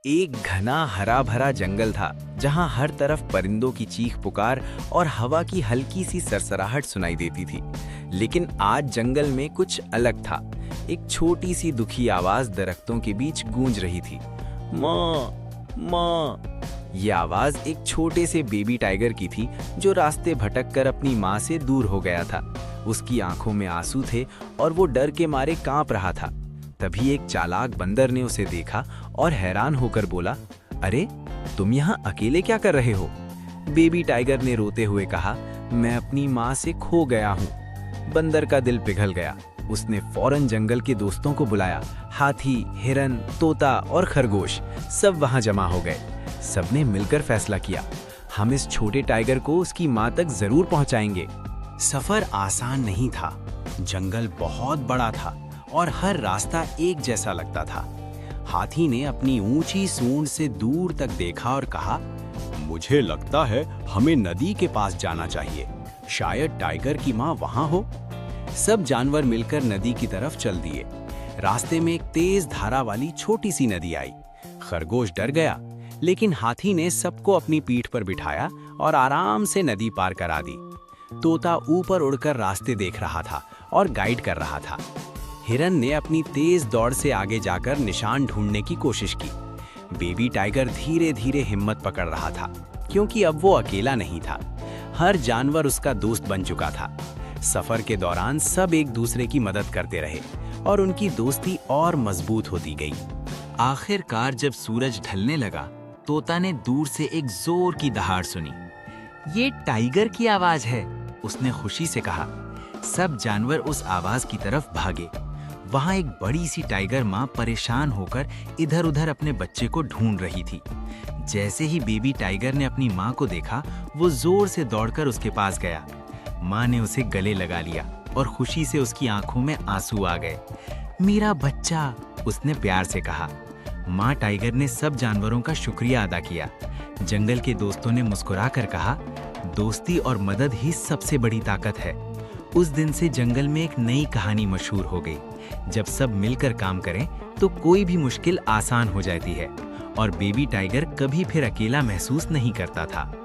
एक घना हरा भरा जंगल था जहां हर तरफ परिंदों की चीख पुकार और हवा की हल्की सी सरसराहट सुनाई देती थी। लेकिन आज जंगल में कुछ अलग था। एक छोटी सी दुखी आवाज दरख्तों के बीच गूंज रही थी। माँ, माँ। ये आवाज एक छोटे से बेबी टाइगर की थी जो रास्ते भटक कर अपनी माँ से दूर हो गया था। उसकी आंखों में आंसू थे और वो डर के मारे कांप रहा था। तभी एक चालाक बंदर ने उसे देखा और हैरान होकर बोला, अरे तुम यहाँ अकेले क्या कर रहे हो? बेबी टाइगर ने रोते हुए कहा, मैं अपनी माँ से खो गया हूँ। बंदर का दिल पिघल गया। उसने फौरन जंगल के दोस्तों को बुलाया। हाथी, हिरन, तोता और खरगोश सब वहां जमा हो गए। सबने मिलकर फैसला किया, हम इस छोटे टाइगर को उसकी माँ तक जरूर पहुंचाएंगे। सफर आसान नहीं था। जंगल बहुत बड़ा था और हर रास्ता एक जैसा लगता था। हाथी ने अपनी ऊंची सूंड से दूर तक देखा और कहा, मुझे लगता है हमें नदी के पास जाना चाहिए। शायद टाइगर की माँ वहां हो। सब जानवर मिलकर नदी की तरफ चल दिए। रास्ते में एक तेज धारा वाली छोटी सी नदी आई। खरगोश डर गया, लेकिन हाथी ने सबको अपनी पीठ पर बिठाया और आराम से नदी पार करा दी। तोता ऊपर उड़कर रास्ते देख रहा था और गाइड कर रहा था। हिरन ने अपनी तेज दौड़ से आगे जाकर निशान ढूंढने की कोशिश की। बेबी टाइगर धीरे धीरे हिम्मत पकड़ रहा था, क्योंकि अब वो अकेला नहीं था। हर जानवर उसका दोस्त बन चुका था। सफर के दौरान सब एक दूसरे की मदद करते रहे और उनकी दोस्ती और मजबूत होती गई। आखिरकार जब सूरज ढलने लगा, तोता ने दूर से एक जोर की दहाड़ सुनी। ये टाइगर की आवाज है, उसने खुशी से कहा। सब जानवर उस आवाज की तरफ भागे। वहां एक बड़ी सी टाइगर माँ परेशान होकर इधर-उधर अपने बच्चे को ढूंढ रही थी। जैसे ही बेबी टाइगर ने अपनी माँ को देखा, वो जोर से दौड़कर उसके पास गया। माँ ने उसे गले लगा लिया और खुशी से उसकी आंखों में आंसू आ गए। मेरा बच्चा, उसने प्यार से कहा। माँ टाइगर ने सब जानवरों का शुक्रिया अदा किया। जंगल के दोस्तों ने मुस्कुराकर कहा, दोस्ती और मदद ही सबसे बड़ी ताकत है। उस दिन से जंगल में एक नई कहानी मशहूर हो गई। जब सब मिलकर काम करें तो कोई भी मुश्किल आसान हो जाती है और बेबी टाइगर कभी फिर अकेला महसूस नहीं करता था।